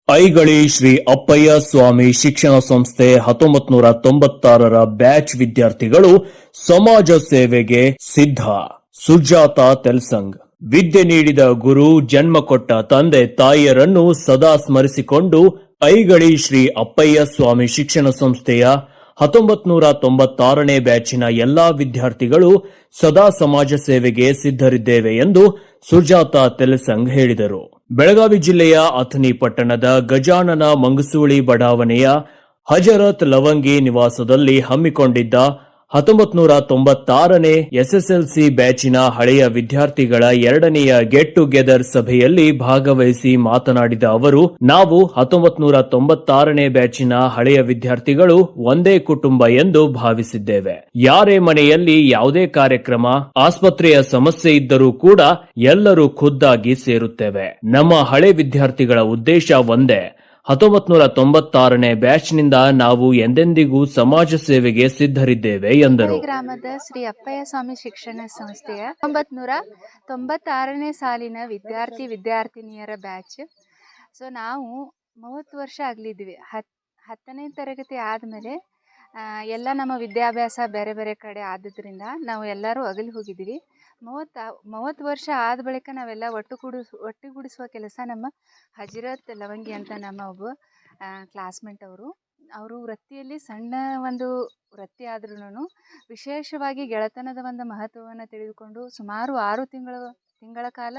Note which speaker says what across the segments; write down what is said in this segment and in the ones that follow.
Speaker 1: ಐಗಳಿ ಶ್ರೀ ಅಪ್ಪಯ್ಯ ಸ್ವಾಮಿ ಶಿಕ್ಷಣ ಸಂಸ್ಥೆ 1996ರ ಬ್ಯಾಚ್ ವಿದ್ಯಾರ್ಥಿಗಳು ಸಮಾಜ ಸೇವೆಗೆ ಸಿದ್ಧ. ಸುಜಾತ ತೆಲ್ಸಂಗ್. ವಿದ್ಯೆ ನೀಡಿದ ಗುರು, ಜನ್ಮ ಕೊಟ್ಟ ತಂದೆ ತಾಯಿಯರನ್ನು ಸದಾ ಸ್ಮರಿಸಿಕೊಂಡು ಐಗಳಿ ಶ್ರೀ ಅಪ್ಪಯ್ಯ ಸ್ವಾಮಿ ಶಿಕ್ಷಣ ಸಂಸ್ಥೆಯ 1996ನೇ ಬ್ಯಾಚಿನ ಎಲ್ಲಾ ವಿದ್ಯಾರ್ಥಿಗಳು ಸದಾ ಸಮಾಜ ಸೇವೆಗೆ ಸಿದ್ಧರಿದ್ದೇವೆ ಎಂದು ಸುಜಾತ ತೆಲಸಂಗ್ ಹೇಳಿದರು. ಬೆಳಗಾವಿ ಜಿಲ್ಲೆಯ ಅಥಣಿ ಪಟ್ಟಣದ ಗಜಾನನ ಮಂಗಸೂಳಿ ಬಡಾವಣೆಯ ಹಜರತ್ ಲವಂಗಿ ನಿವಾಸದಲ್ಲಿ ಹಮ್ಮಿಕೊಂಡಿದ್ದ 1996ನೇ ಎಸ್ಎಸ್ಎಲ್ಸಿ ಬ್ಯಾಚಿನ ಹಳೆಯ ವಿದ್ಯಾರ್ಥಿಗಳ ಎರಡನೆಯ ಗೆಟ್ ಟುಗೆದರ್ ಸಭೆಯಲ್ಲಿ ಭಾಗವಹಿಸಿ ಮಾತನಾಡಿದ ಅವರು, ನಾವು 1996ನೇ ಬ್ಯಾಚಿನ ಹಳೆಯ ವಿದ್ಯಾರ್ಥಿಗಳು ಒಂದೇ ಕುಟುಂಬ ಎಂದು ಭಾವಿಸಿದ್ದೇವೆ. ಯಾರೇ ಮನೆಯಲ್ಲಿ ಯಾವುದೇ ಕಾರ್ಯಕ್ರಮ, ಆಸ್ಪತ್ರೆಯ ಸಮಸ್ಯೆ ಇದ್ದರೂ ಕೂಡ ಎಲ್ಲರೂ ಖುದ್ದಾಗಿ ಸೇರುತ್ತೇವೆ. ನಮ್ಮ ಹಳೆ ವಿದ್ಯಾರ್ಥಿಗಳ ಉದ್ದೇಶ ಒಂದೇ. 1996ನೇ ಬ್ಯಾಚ್ನಿಂದ ನಾವು ಎಂದೆಂದಿಗೂ ಸಮಾಜ ಸೇವೆಗೆ ಸಿದ್ಧರಿದ್ದೇವೆ ಎಂದರು.
Speaker 2: ಗ್ರಾಮದ ಶ್ರೀ ಅಪ್ಪಯ್ಯ ಸ್ವಾಮಿ ಶಿಕ್ಷಣ ಸಂಸ್ಥೆಯ 1996ನೇ ಸಾಲಿನ ವಿದ್ಯಾರ್ಥಿನಿಯರ ಬ್ಯಾಚ್. ಸೊ ನಾವು 30 ವರ್ಷ ಆಗಲಿದ್ವಿ. 10ನೇ ತರಗತಿ ಆದಮೇಲೆ ಎಲ್ಲ ನಮ್ಮ ವಿದ್ಯಾಭ್ಯಾಸ ಬೇರೆ ಬೇರೆ ಕಡೆ ಆದದ್ರಿಂದ ನಾವು ಎಲ್ಲರೂ ಅಗಲಿ ಹೋಗಿದ್ವಿ. 30 ವರ್ಷ ಆದ ಬಳಿಕ ನಾವೆಲ್ಲ ಒಟ್ಟುಗೂಡಿಸುವ ಕೆಲಸ ನಮ್ಮ ಹಜರತ್ ಲವಂಗಿ ಅಂತ ನಮ್ಮ ಒಬ್ಬ ಕ್ಲಾಸ್ಮೇಟ್ ಅವರು ವೃತ್ತಿಯಲ್ಲಿ ಸಣ್ಣ ಒಂದು ವೃತ್ತಿ ಆದ್ರೂ ವಿಶೇಷವಾಗಿ ಗೆಳೆತನದ ಒಂದು ಮಹತ್ವವನ್ನು ತಿಳಿದುಕೊಂಡು ಸುಮಾರು 6 ತಿಂಗಳ ಕಾಲ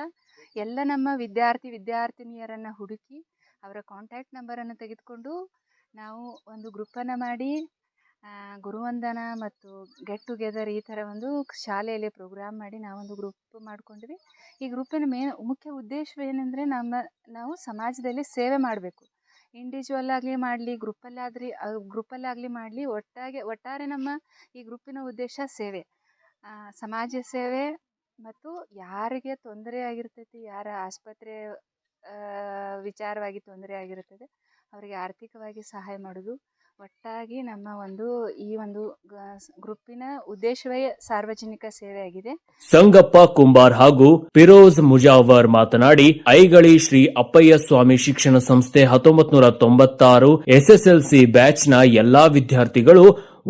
Speaker 2: ಎಲ್ಲ ನಮ್ಮ ವಿದ್ಯಾರ್ಥಿನಿಯರನ್ನು ಹುಡುಕಿ ಅವರ ಕಾಂಟ್ಯಾಕ್ಟ್ ನಂಬರನ್ನು ತೆಗೆದುಕೊಂಡು ನಾವು ಒಂದು ಗ್ರೂಪನ್ನು ಮಾಡಿ ಗುರುವಂದನ ಮತ್ತು ಗೆಟ್ ಟುಗೆದರ್ ಈ ಥರ ಒಂದು ಶಾಲೆಯಲ್ಲಿ ಪ್ರೋಗ್ರಾಮ್ ಮಾಡಿ ನಾವೊಂದು ಗ್ರೂಪ್ ಮಾಡ್ಕೊಂಡ್ವಿ. ಈ ಗ್ರೂಪಿನ ಮುಖ್ಯ ಉದ್ದೇಶವೇನೆಂದರೆ ನಾವು ಸಮಾಜದಲ್ಲಿ ಸೇವೆ ಮಾಡಬೇಕು. ಇಂಡಿವಿಜುವಲ್ ಆಗಲಿ ಮಾಡಲಿ, ಗ್ರೂಪಲ್ಲಾಗಲಿ ಮಾಡಲಿ, ಒಟ್ಟಾರೆ ನಮ್ಮ ಈ ಗ್ರೂಪಿನ ಉದ್ದೇಶ ಸೇವೆ, ಸಮಾಜ ಸೇವೆ. ಮತ್ತು ಯಾರಿಗೆ ತೊಂದರೆ ಆಗಿರ್ತೈತಿ, ಯಾರ ಆಸ್ಪತ್ರೆ ವಿಚಾರವಾಗಿ ತೊಂದರೆ ಆಗಿರುತ್ತದೆ ಅವರಿಗೆ ಆರ್ಥಿಕವಾಗಿ ಸಹಾಯ ಮಾಡೋದು. ಒಟ್ಟಾಗಿ ನಮ್ಮ ಈ ಒಂದು ಗ್ರೂಪಿನ ಉದ್ದೇಶವೇ ಸಾರ್ವಜನಿಕ ಸೇವೆಯಾಗಿದೆ.
Speaker 1: ಸಂಗಪ್ಪ ಕುಂಬಾರ್ ಹಾಗೂ ಫಿರೋಜ್ ಮುಜಾವರ್ ಮಾತನಾಡಿ, ಐಗಳಿ ಶ್ರೀ ಅಪ್ಪಯ್ಯ ಸ್ವಾಮಿ ಶಿಕ್ಷಣ ಸಂಸ್ಥೆ 1996 ಎಸ್ಎಸ್ಎಲ್ಸಿ ಬ್ಯಾಚ್ನ ಎಲ್ಲಾ ವಿದ್ಯಾರ್ಥಿಗಳು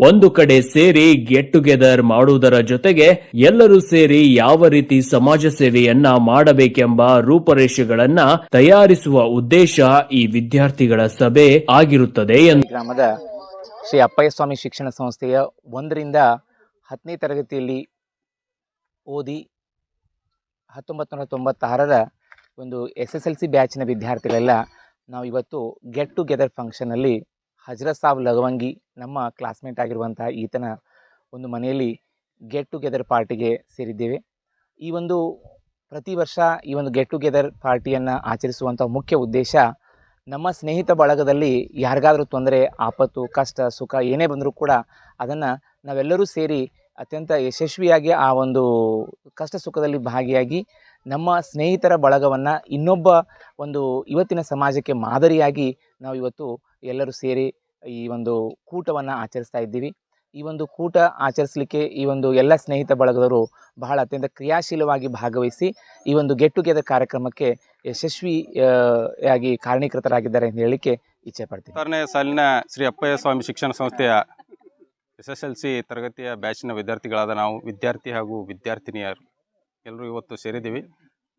Speaker 1: ಒಂದು ಕಡೆ ಸೇರಿ ಗೆಟ್ ಟುಗೆದರ್ ಮಾಡುವುದರ ಜೊತೆಗೆ ಎಲ್ಲರೂ ಸೇರಿ ಯಾವ ರೀತಿ ಸಮಾಜ ಸೇವೆಯನ್ನ ಮಾಡಬೇಕೆಂಬ ರೂಪರೇಷೆಗಳನ್ನ ತಯಾರಿಸುವ ಉದ್ದೇಶ ಈ ವಿದ್ಯಾರ್ಥಿಗಳ ಸಭೆ ಆಗಿರುತ್ತದೆ ಎಂದು.
Speaker 3: ಗ್ರಾಮದ ಶ್ರೀ ಅಪ್ಪಯ್ಯ ಸ್ವಾಮಿ ಶಿಕ್ಷಣ ಸಂಸ್ಥೆಯ 1ರಿಂದ 10ನೇ ತರಗತಿಯಲ್ಲಿ ಓದಿ 1996ರ ಒಂದು SSLC ಬ್ಯಾಚಿನ ವಿದ್ಯಾರ್ಥಿಗಳೆಲ್ಲ ನಾವು ಇವತ್ತು ಗೆಟ್ ಟುಗೆದರ್ ಫಂಕ್ಷನಲ್ಲಿ ಹಜರತ್ ಸಾಬ್ ಲವಂಗಿ ನಮ್ಮ ಕ್ಲಾಸ್ಮೇಟ್ ಆಗಿರುವಂತಹ ಈತನ ಒಂದು ಮನೆಯಲ್ಲಿ ಗೆಟ್ ಟುಗೆದರ್ ಪಾರ್ಟಿಗೆ ಸೇರಿದ್ದೇವೆ. ಈ ಒಂದು ಪ್ರತಿ ವರ್ಷ ಈ ಒಂದು ಗೆಟ್ ಟುಗೆದರ್ ಪಾರ್ಟಿಯನ್ನು ಆಚರಿಸುವಂಥ ಮುಖ್ಯ ಉದ್ದೇಶ, ನಮ್ಮ ಸ್ನೇಹಿತ ಬಳಗದಲ್ಲಿ ಯಾರಿಗಾದರೂ ತೊಂದರೆ, ಆಪತ್ತು, ಕಷ್ಟ, ಸುಖ ಏನೇ ಬಂದರೂ ಕೂಡ ಅದನ್ನು ನಾವೆಲ್ಲರೂ ಸೇರಿ ಅತ್ಯಂತ ಯಶಸ್ವಿಯಾಗಿ ಆ ಒಂದು ಕಷ್ಟ ಸುಖದಲ್ಲಿ ಭಾಗಿಯಾಗಿ ನಮ್ಮ ಸ್ನೇಹಿತರ ಬಳಗವನ್ನು ಇನ್ನೊಬ್ಬ ಒಂದು ಇವತ್ತಿನ ಸಮಾಜಕ್ಕೆ ಮಾದರಿಯಾಗಿ ನಾವು ಇವತ್ತು ಎಲ್ಲರೂ ಸೇರಿ ಈ ಒಂದು ಕೂಟವನ್ನು ಆಚರಿಸ್ತಾ ಇದ್ದೀವಿ. ಈ ಒಂದು ಕೂಟ ಆಚರಿಸಲಿಕ್ಕೆ ಈ ಒಂದು ಎಲ್ಲ ಸ್ನೇಹಿತ ಬಳಗದವರು ಬಹಳ ಅತ್ಯಂತ ಕ್ರಿಯಾಶೀಲವಾಗಿ ಭಾಗವಹಿಸಿ ಈ ಒಂದು ಗೆಟ್ ಟುಗೆದರ್ ಕಾರ್ಯಕ್ರಮಕ್ಕೆ ಯಶಸ್ವಿಯಾಗಿ ಕಾರಣೀಕೃತರಾಗಿದ್ದಾರೆ ಎಂದು ಹೇಳಲಿಕ್ಕೆ ಇಚ್ಛೆ ಪಡ್ತೀನಿ.
Speaker 4: 6ನೇ ಸಾಲಿನ ಶ್ರೀ ಅಪ್ಪಯ್ಯ ಸ್ವಾಮಿ ಶಿಕ್ಷಣ ಸಂಸ್ಥೆಯ SSLC ತರಗತಿಯ ಬ್ಯಾಚಿನ ವಿದ್ಯಾರ್ಥಿಗಳಾದ ನಾವು ವಿದ್ಯಾರ್ಥಿ ಹಾಗೂ ವಿದ್ಯಾರ್ಥಿನಿಯರು ಎಲ್ಲರೂ ಇವತ್ತು ಸೇರಿದ್ದೀವಿ.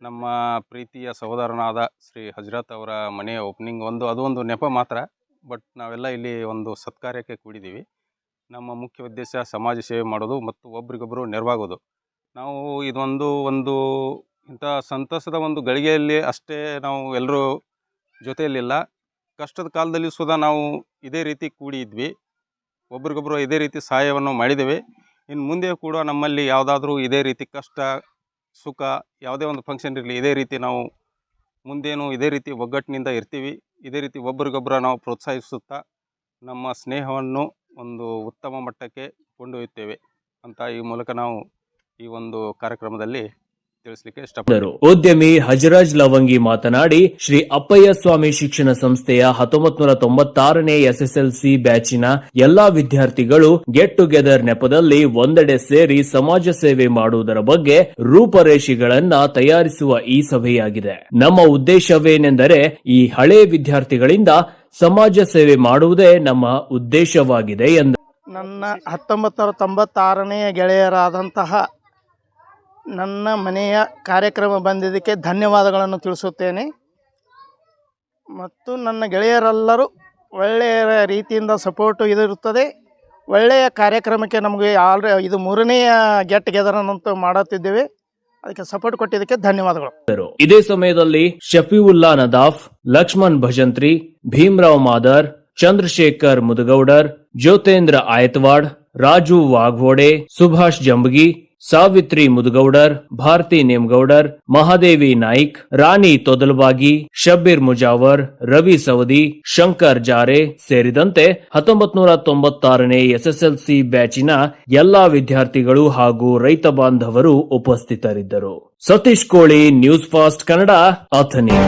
Speaker 4: ನಮ್ಮ ಪ್ರೀತಿಯ ಸಹೋದರನಾದ ಶ್ರೀ ಹಜರತ್ ಅವರ ಮನೆಯ ಓಪನಿಂಗ್ ಅದು ನೆಪ ಮಾತ್ರ. ಬಟ್ ನಾವೆಲ್ಲ ಇಲ್ಲಿ ಒಂದು ಸತ್ಕಾರ್ಯಕ್ಕೆ ಕೂಡಿದ್ದೀವಿ. ನಮ್ಮ ಮುಖ್ಯ ಉದ್ದೇಶ ಸಮಾಜ ಸೇವೆ ಮಾಡೋದು ಮತ್ತು ಒಬ್ರಿಗೊಬ್ಬರು ನೆರವಾಗೋದು. ನಾವು ಇದೊಂದು ಇಂಥ ಸಂತಸದ ಒಂದು ಗಳಿಗೆಯಲ್ಲಿ ಅಷ್ಟೇ ನಾವು ಎಲ್ಲರೂ ಜೊತೆಯಲ್ಲಿಲ್ಲ, ಕಷ್ಟದ ಕಾಲದಲ್ಲಿ ಸುಧಾ ನಾವು ಇದೇ ರೀತಿ ಕೂಡಿ ಇದ್ವಿ, ಒಬ್ರಿಗೊಬ್ಬರು ಇದೇ ರೀತಿ ಸಹಾಯವನ್ನು ಮಾಡಿದ್ದೇವೆ. ಇನ್ನು ಮುಂದೆ ಕೂಡ ನಮ್ಮಲ್ಲಿ ಯಾವುದಾದ್ರೂ ಇದೇ ರೀತಿ ಕಷ್ಟ ಸುಖ ಯಾವುದೇ ಒಂದು ಫಂಕ್ಷನ್ ಇರಲಿ, ಇದೇ ರೀತಿ ನಾವು ಮುಂದೇನು ಇದೇ ರೀತಿ ಒಗ್ಗಟ್ಟಿನಿಂದ ಇರ್ತೀವಿ. ಇದೇ ರೀತಿ ಒಬ್ರಿಗೊಬ್ಬರ ನಾವು ಪ್ರೋತ್ಸಾಹಿಸುತ್ತಾ ನಮ್ಮ ಸ್ನೇಹವನ್ನು ಒಂದು ಉತ್ತಮ ಮಟ್ಟಕ್ಕೆ ಕೊಂಡೊಯ್ಯುತ್ತೇವೆ ಅಂತ ಈ ಮೂಲಕ ನಾವು ಈ ಒಂದು ಕಾರ್ಯಕ್ರಮದಲ್ಲಿ ತಿಳಿಸ್ಲಿಕ್ಕೆ ಇಷ್ಟಪಡ್ತೀನಿ.
Speaker 1: ಉದ್ಯಮಿ ಹಜರಾಜ್ ಲವಂಗಿ ಮಾತನಾಡಿ, ಶ್ರೀ ಅಪ್ಪಯ್ಯ ಸ್ವಾಮಿ ಶಿಕ್ಷಣ ಸಂಸ್ಥೆಯ 1996ನೇ ಎಸ್ಎಸ್ಎಲ್ಸಿ ಬ್ಯಾಚಿನ ಎಲ್ಲಾ ವಿದ್ಯಾರ್ಥಿಗಳು ಗೆಟ್ ಟುಗೆದರ್ ನೆಪದಲ್ಲಿ ಒಂದೆಡೆ ಸೇರಿ ಸಮಾಜ ಸೇವೆ ಮಾಡುವುದರ ಬಗ್ಗೆ ರೂಪರೇಷೆಗಳನ್ನ ತಯಾರಿಸುವ ಈ ಸಭೆಯಾಗಿದೆ. ನಮ್ಮ ಉದ್ದೇಶವೇನೆಂದರೆ ಈ ಹಳೆ ವಿದ್ಯಾರ್ಥಿಗಳಿಂದ ಸಮಾಜ ಸೇವೆ ಮಾಡುವುದೇ ನಮ್ಮ ಉದ್ದೇಶವಾಗಿದೆ ಎಂದರು.
Speaker 5: ನನ್ನ 1996ನೇ ಗೆಳೆಯರಾದಂತಹ ನನ್ನ ಮನೆಯ ಕಾರ್ಯಕ್ರಮ ಬಂದಿದ್ದಕ್ಕೆ ಧನ್ಯವಾದಗಳನ್ನು ತಿಳಿಸುತ್ತೇನೆ. ಮತ್ತು ನನ್ನ ಗೆಳೆಯರೆಲ್ಲರೂ ಒಳ್ಳೆಯ ರೀತಿಯಿಂದ ಸಪೋರ್ಟು ಇದಿರುತ್ತದೆ. ಒಳ್ಳೆಯ ಕಾರ್ಯಕ್ರಮಕ್ಕೆ ನಮಗೆ ಇದು 3ನೆಯ ಗೆಟ್ ಟುಗೆದರ್ ಅಂತೂ ಮಾಡುತ್ತಿದ್ದೇವೆ. ಅದಕ್ಕೆ ಸಪೋರ್ಟ್ ಕೊಟ್ಟಿದ್ದಕ್ಕೆ ಧನ್ಯವಾದಗಳು.
Speaker 1: ಇದೇ ಸಮಯದಲ್ಲಿ ಶಫೀವುಲ್ಲಾ ನದಾಫ್, ಲಕ್ಷ್ಮಣ್ ಭಜಂತ್ರಿ, ಭೀಮರಾವ್ ಮಾದರ್, ಚಂದ್ರಶೇಖರ್ ಮುದಗೌಡರ್, ಜ್ಯೋತೇಂದ್ರ ಆಯತ್ವಾಡ್, ರಾಜು ವಾಘ್ವೋಡೆ, ಸುಭಾಷ್ ಜಂಬಗಿ, ಸಾವಿತ್ರಿ ಮುದಗೌಡರ್, ಭಾರತಿ ನೇಮಗೌಡರ್, ಮಹಾದೇವಿ ನಾಯ್ಕ್, ರಾಣಿ ತೊದಲಬಾಗಿ, ಶಬ್ಬೀರ್ ಮುಜಾವರ್, ರವಿ ಸವದಿ, ಶಂಕರ್ ಜಾರೆ ಸೇರಿದಂತೆ 1996ನೇ ಎಸ್ಎಸ್ಎಲ್ಸಿ ಬ್ಯಾಚಿನ ಎಲ್ಲಾ ವಿದ್ಯಾರ್ಥಿಗಳು ಹಾಗೂ ರೈತ ಬಾಂಧವರು ಉಪಸ್ಥಿತರಿದ್ದರು. ಸತೀಶ್ ಕೋಳಿ, ನ್ಯೂಸ್ ಫಾಸ್ಟ್ ಕನ್ನಡ, ಅಥಣಿ.